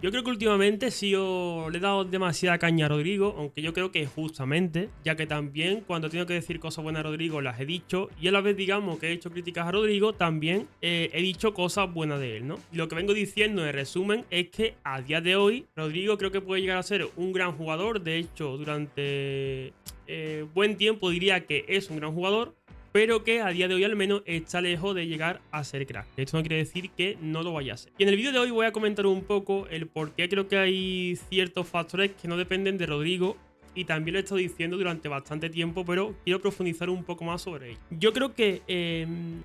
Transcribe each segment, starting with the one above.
Yo creo que últimamente sí le he dado demasiada caña a Rodrigo, aunque yo creo que justamente, ya que también cuando tengo que decir cosas buenas a Rodrigo las he dicho, y a la vez digamos que he hecho críticas a Rodrigo, también he dicho cosas buenas de él, ¿no? Y lo que vengo diciendo en resumen es que a día de hoy Rodrigo creo que puede llegar a ser un gran jugador. De hecho, durante buen tiempo diría que es un gran jugador, pero que a día de hoy al menos está lejos de llegar a ser crack. Esto no quiere decir que no lo vaya a ser. Y en el vídeo de hoy voy a comentar un poco el por qué creo que hay ciertos factores que no dependen de Rodrigo, y también lo he estado diciendo durante bastante tiempo, pero quiero profundizar un poco más sobre ello. Yo creo que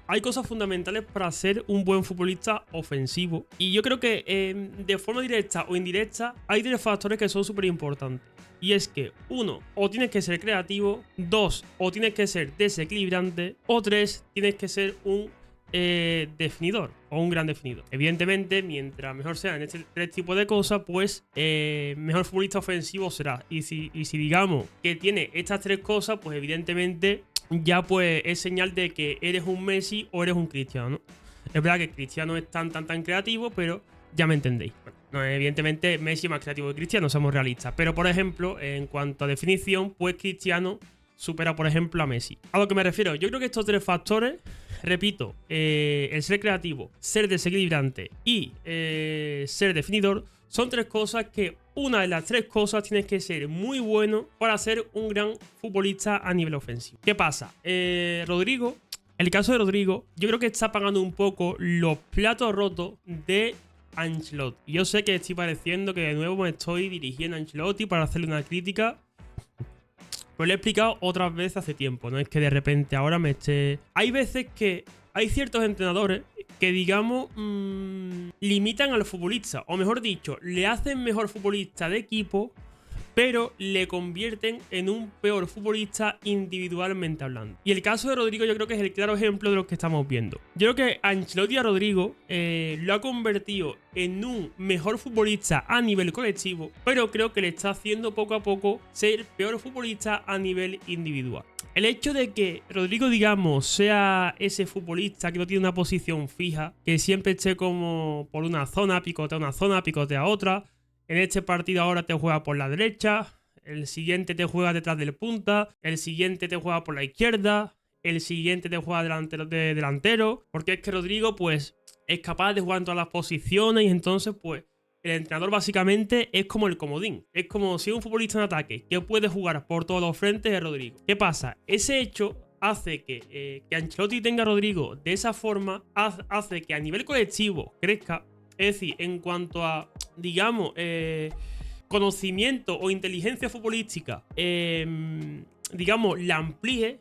hay cosas fundamentales para ser un buen futbolista ofensivo, y yo creo que de forma directa o indirecta hay tres factores que son súper importantes. Y es que, 1, o tienes que ser creativo; 2, o tienes que ser desequilibrante; o 3, tienes que ser un definidor o un gran definidor. Evidentemente, mientras mejor sea en este tres tipos de cosas, pues mejor futbolista ofensivo será. Y si digamos que tiene estas tres cosas, pues evidentemente ya pues es señal de que eres un Messi o eres un Cristiano, ¿no? Es verdad que Cristiano es tan creativo, pero ya me entendéis. Bueno, no, evidentemente Messi es más creativo que Cristiano, somos realistas. Pero por ejemplo, en cuanto a definición, pues Cristiano supera por ejemplo a Messi. A lo que me refiero, yo creo que estos tres factores, repito, el ser creativo, ser desequilibrante y ser definidor, son tres cosas que una de las tres cosas tienes que ser muy bueno para ser un gran futbolista a nivel ofensivo. ¿Qué pasa? Rodrigo, el caso de Rodrigo, yo creo que está pagando un poco los platos rotos de Ancelotti. Yo sé que estoy pareciendo que de nuevo me estoy dirigiendo a Ancelotti para hacerle una crítica, pero lo he explicado otras veces hace tiempo, no es que de repente ahora me esté... Hay veces que hay ciertos entrenadores que, digamos, limitan al futbolista, o mejor dicho, le hacen mejor futbolista de equipo, pero le convierten en un peor futbolista individualmente hablando. Y el caso de Rodrigo yo creo que es el claro ejemplo de lo que estamos viendo. Yo creo que Ancelotti a Rodrigo lo ha convertido en un mejor futbolista a nivel colectivo, pero creo que le está haciendo poco a poco ser peor futbolista a nivel individual. El hecho de que Rodrigo, digamos, sea ese futbolista que no tiene una posición fija, que siempre esté como por una zona, picotea otra. En este partido ahora te juega por la derecha, el siguiente te juega detrás del punta, el siguiente te juega por la izquierda, el siguiente te juega delantero, porque es que Rodrigo pues es capaz de jugar en todas las posiciones, y entonces pues el entrenador básicamente es como el comodín. Es como si es un futbolista en ataque que puede jugar por todos los frentes de Rodrigo. ¿Qué pasa? Ese hecho hace que Ancelotti tenga a Rodrigo de esa forma, hace que a nivel colectivo crezca. Es decir, en cuanto a, digamos, conocimiento o inteligencia futbolística, digamos, la amplíe,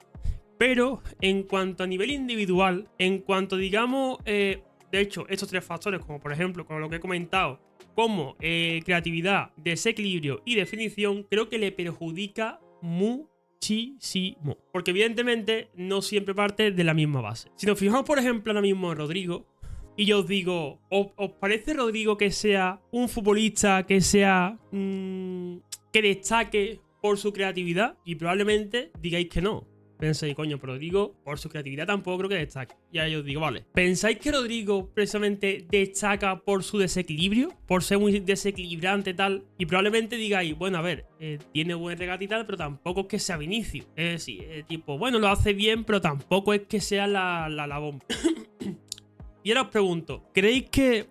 pero en cuanto a nivel individual, en cuanto, digamos, de hecho, estos tres factores, como por ejemplo, con lo que he comentado, como creatividad, desequilibrio y definición, creo que le perjudica muchísimo. Porque evidentemente no siempre parte de la misma base. Si nos fijamos, por ejemplo, ahora mismo en Rodrigo, y yo os digo, ¿os parece Rodrigo que sea un futbolista que sea que destaque por su creatividad? Y probablemente digáis que no. Pensáis, coño, pero Rodrigo por su creatividad tampoco creo que destaque. Y ahí os digo, vale. ¿Pensáis que Rodrigo precisamente destaca por su desequilibrio? Por ser muy desequilibrante tal. Y probablemente digáis, bueno, a ver, tiene buen regate y tal, pero tampoco es que sea Vinicius. Es decir, tipo, bueno, lo hace bien, pero tampoco es que sea la bomba. Y ahora os pregunto, ¿creéis que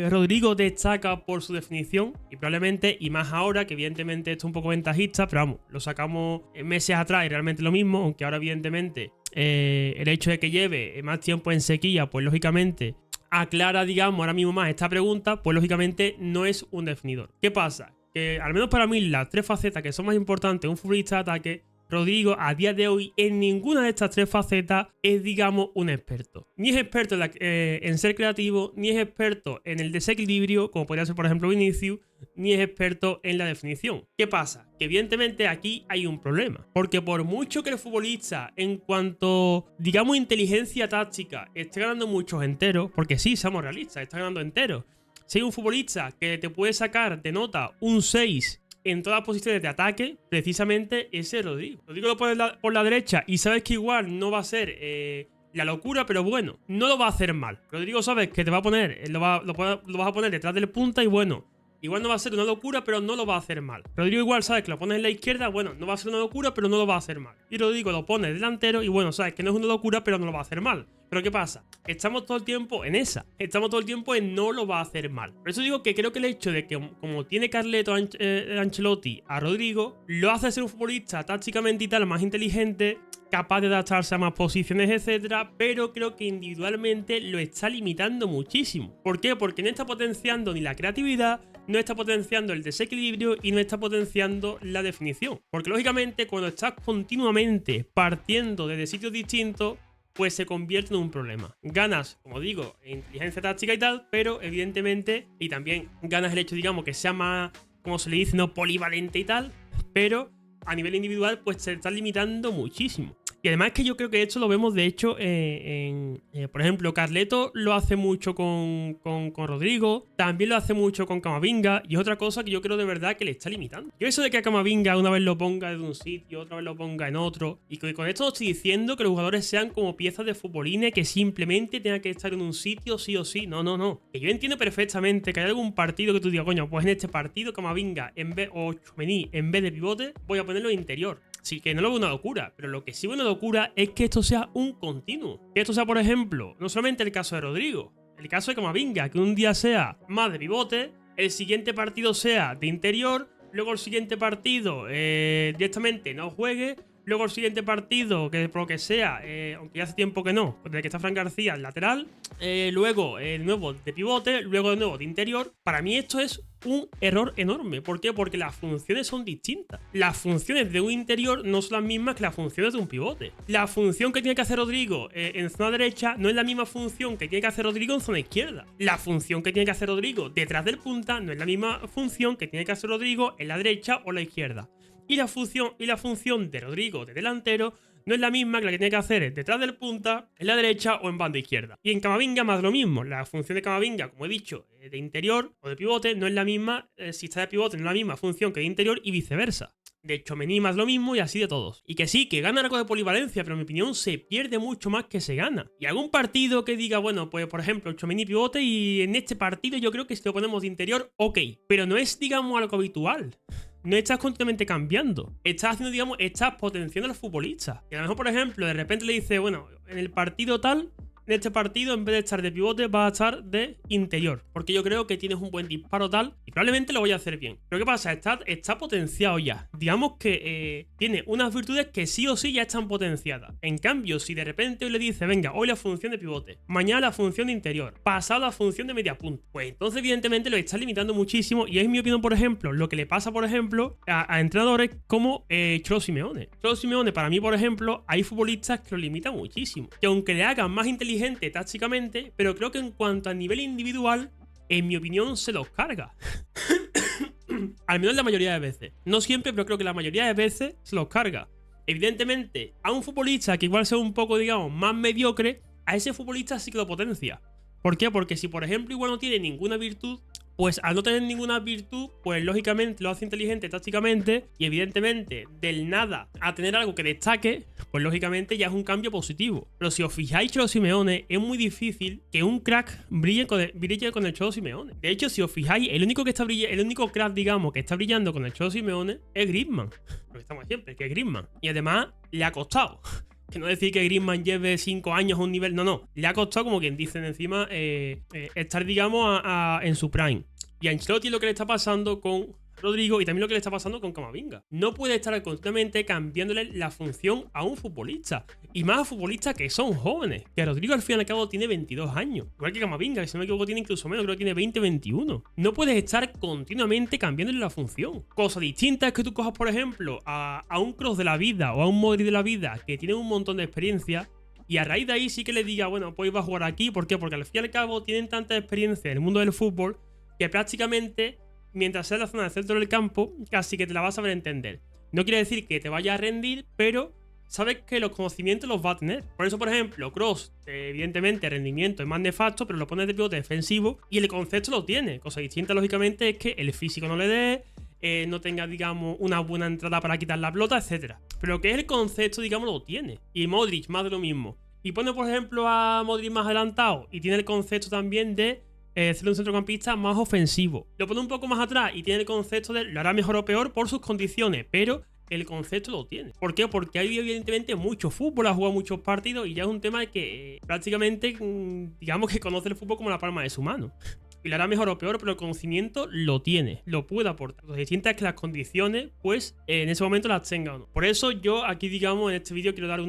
Rodrigo destaca por su definición? Y probablemente, y más ahora, que evidentemente esto es un poco ventajista, pero vamos, lo sacamos meses atrás y realmente lo mismo, aunque ahora evidentemente el hecho de que lleve más tiempo en sequía, pues lógicamente aclara, digamos, ahora mismo más esta pregunta, pues lógicamente no es un definidor. ¿Qué pasa? Que al menos para mí las tres facetas que son más importantes de un futbolista de ataque, Rodrigo a día de hoy en ninguna de estas tres facetas es, digamos, un experto. Ni es experto en ser creativo, ni es experto en el desequilibrio, como podría ser por ejemplo Vinicius, ni es experto en la definición. ¿Qué pasa? Que evidentemente aquí hay un problema, porque por mucho que el futbolista en cuanto, digamos, inteligencia táctica esté ganando muchos enteros, porque sí, seamos realistas, está ganando enteros. Si hay un futbolista que te puede sacar de nota un 6 en todas las posiciones de ataque, precisamente ese Rodrigo. Rodrigo lo pones por la derecha y sabes que igual no va a ser la locura, pero bueno, no lo va a hacer mal. Rodrigo sabes que te va a poner, lo vas a poner detrás del punta y bueno, igual no va a ser una locura, pero no lo va a hacer mal. Rodrigo igual, sabes que lo pones en la izquierda, bueno, no va a ser una locura, pero no lo va a hacer mal. Y Rodrigo lo pone delantero y bueno, sabes que no es una locura, pero no lo va a hacer mal. Pero ¿qué pasa? Estamos todo el tiempo en esa. Estamos todo el tiempo en no lo va a hacer mal. Por eso digo que creo que el hecho de que como tiene Carleto Ancelotti a Rodrigo, lo hace ser un futbolista tácticamente y tal más inteligente, capaz de adaptarse a más posiciones, etcétera, pero creo que individualmente lo está limitando muchísimo. ¿Por qué? Porque no está potenciando ni la creatividad, no está potenciando el desequilibrio y no está potenciando la definición. Porque lógicamente cuando estás continuamente partiendo desde sitios distintos, pues se convierte en un problema. Ganas, como digo, en inteligencia táctica y tal, pero evidentemente, y también ganas el hecho, digamos, que sea más, como se le dice, no polivalente y tal, pero a nivel individual, pues se está limitando muchísimo. Y además es que yo creo que esto lo vemos, de hecho, por ejemplo, Carleto lo hace mucho con Rodrigo, también lo hace mucho con Camavinga, y es otra cosa que yo creo de verdad que le está limitando. Yo eso de que a Camavinga una vez lo ponga desde un sitio, otra vez lo ponga en otro, y con esto no estoy diciendo que los jugadores sean como piezas de futbolines que simplemente tengan que estar en un sitio sí o sí, no. Que yo entiendo perfectamente que hay algún partido que tú digas, coño, pues en este partido Camavinga o Tchouaméni en vez de pivote voy a ponerlo interior. Sí, que no lo veo una locura, pero lo que sí veo una locura es que esto sea un continuo. Que esto sea, por ejemplo, no solamente el caso de Rodrigo, el caso de Camavinga, que un día sea más de pivote, el siguiente partido sea de interior, luego el siguiente partido directamente no juegue, luego el siguiente partido, que por lo que sea, aunque ya hace tiempo que no, desde que está Fran García el lateral, luego de nuevo de pivote, luego de nuevo de interior. Para mí esto es un error enorme. ¿Por qué? Porque las funciones son distintas. Las funciones de un interior no son las mismas que las funciones de un pivote. La función que tiene que hacer Rodrigo en zona derecha no es la misma función que tiene que hacer Rodrigo en zona izquierda. La función que tiene que hacer Rodrigo detrás del punta no es la misma función que tiene que hacer Rodrigo en la derecha o la izquierda. Y la función de Rodrigo de delantero no es la misma que la que tiene que hacer detrás del punta, en la derecha o en banda izquierda. Y en Camavinga más lo mismo. La función de Camavinga, como he dicho, de interior o de pivote, no es la misma, si está de pivote, no es la misma función que de interior y viceversa. De Tchouaméni más lo mismo y así de todos. Y que sí, que gana algo de polivalencia, pero en mi opinión se pierde mucho más que se gana. Y algún partido que diga, bueno, pues por ejemplo, Tchouaméni pivote y en este partido yo creo que si lo ponemos de interior, ok. Pero no es, digamos, algo habitual. No estás continuamente cambiando. Estás haciendo, digamos, estás potenciando a los futbolistas. Y a lo mejor, por ejemplo, de repente le dice, bueno, en el partido tal, en este partido, en vez de estar de pivote, vas a estar de interior. Porque yo creo que tienes un buen disparo tal y probablemente lo voy a hacer bien. Pero ¿qué pasa? Está potenciado ya. Digamos que tiene unas virtudes que sí o sí ya están potenciadas. En cambio, si de repente hoy le dice, venga, hoy la función de pivote, mañana la función de interior, pasado la función de media punta, pues entonces evidentemente lo está limitando muchísimo. Y es mi opinión, por ejemplo, lo que le pasa, por ejemplo, a entrenadores como Cholo Simeone. Cholo Simeone, para mí, por ejemplo, hay futbolistas que lo limitan muchísimo. Que aunque le hagan más inteligente tácticamente, pero creo que en cuanto a nivel individual, en mi opinión, se los carga. Al menos la mayoría de veces. No siempre, pero creo que la mayoría de veces se los carga. Evidentemente, a un futbolista que igual sea un poco, digamos, más mediocre, a ese futbolista sí que lo potencia. ¿Por qué? Porque si, por ejemplo, igual no tiene ninguna virtud, pues al no tener ninguna virtud, pues lógicamente lo hace inteligente tácticamente y evidentemente del nada a tener algo que destaque, pues lógicamente ya es un cambio positivo. Pero si os fijáis, Cholo Simeone, es muy difícil que un crack brille con el Cholo Simeone. De hecho, si os fijáis, el único crack, digamos, que está brillando con el Cholo Simeone es Griezmann. Lo que estamos siempre, que es Griezmann. Y además le ha costado. Que no decir que Griezmann lleve 5 años a un nivel, no. Le ha costado, como quien dicen encima, estar, digamos, en su prime. Y a Ancelotti lo que le está pasando con Rodrigo y también lo que le está pasando con Camavinga. No puede estar constantemente cambiándole la función a un futbolista. Y más a futbolistas que son jóvenes. Que Rodrigo al fin y al cabo tiene 22 años. Igual que Camavinga, que si no me equivoco tiene incluso menos, creo que tiene 20, 21. No puedes estar continuamente cambiándole la función. Cosa distinta es que tú cojas, por ejemplo, a un Kroos de la vida o a un Modric de la vida que tiene un montón de experiencia. Y a raíz de ahí sí que le diga, bueno, pues va a jugar aquí. ¿Por qué? Porque al fin y al cabo tienen tanta experiencia en el mundo del fútbol que prácticamente, mientras sea en la zona del centro del campo, casi que te la vas a saber entender. No quiere decir que te vaya a rendir, pero sabes que los conocimientos los va a tener. Por eso, por ejemplo, Kroos, evidentemente, el rendimiento es más nefasto, pero lo pones de pivote defensivo y el concepto lo tiene. Cosa distinta, lógicamente, es que el físico no le dé, no tenga, digamos, una buena entrada para quitar la pelota, etc. Pero lo que es el concepto, digamos, lo tiene. Y Modric, más de lo mismo. Y pone, por ejemplo, a Modric más adelantado y tiene el concepto también de ser un centrocampista más ofensivo. Lo pone un poco más atrás y tiene el concepto de lo hará mejor o peor por sus condiciones, pero el concepto lo tiene. ¿Por qué? Porque hay evidentemente mucho fútbol, ha jugado muchos partidos y ya es un tema que prácticamente, digamos que conoce el fútbol como la palma de su mano. Y lo hará mejor o peor, pero el conocimiento lo tiene, lo puede aportar. Lo distinto es que las condiciones, pues, en ese momento las tenga o no. Por eso yo aquí, digamos, en este vídeo quiero dar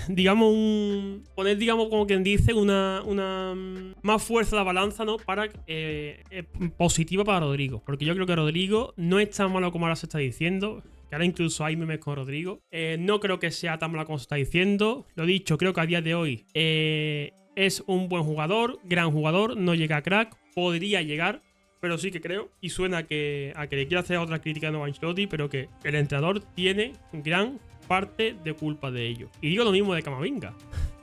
digamos, poner, digamos, como quien dice, una más fuerza a la balanza, ¿no? Para positiva para Rodrigo. Porque yo creo que Rodrigo no es tan malo como ahora se está diciendo. Que ahora incluso hay memes con Rodrigo. No creo que sea tan malo como se está diciendo. Lo dicho, creo que a día de hoy es un buen jugador, gran jugador, no llega a crack, podría llegar, pero sí que creo, y suena a que le quiera hacer otra crítica a Nuevo Ancelotti, pero que el entrenador tiene gran parte de culpa de ello. Y digo lo mismo de Camavinga.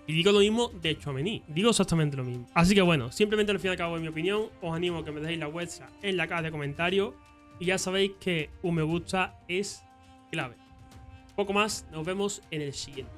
Y digo lo mismo de Tchouaméni. Digo exactamente lo mismo. Así que bueno, simplemente al fin y al cabo, en mi opinión, os animo a que me dejéis la vuestra en la caja de comentarios. Y ya sabéis que un me gusta es clave. Poco más, nos vemos en el siguiente.